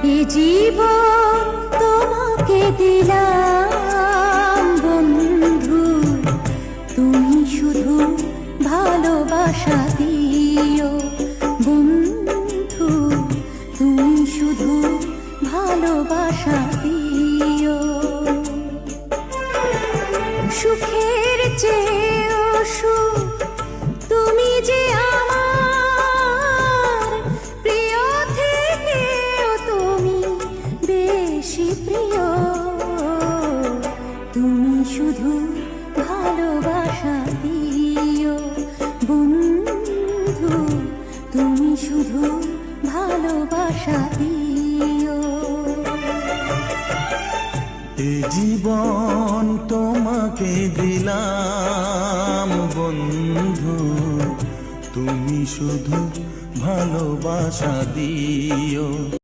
এ জীবন তোমাকে দিলাম বন্ধু, তুমি শুধু ভালোবাসা দিও বন্ধু, তুমি শুধু ভালোবাসা দিও। সুখের চেয়েও সুখ তুমি যে আমার প্রিয়, থেকেও তুমি বেশি প্রিয়। তুমি শুধু ভালোবাসা দিও বন্ধু, তুমি শুধু ভালোবাসা দিও। এ জীবন তোমাকে দিলাম বন্ধু, তুমি শুধু ভালোবাসা দিও।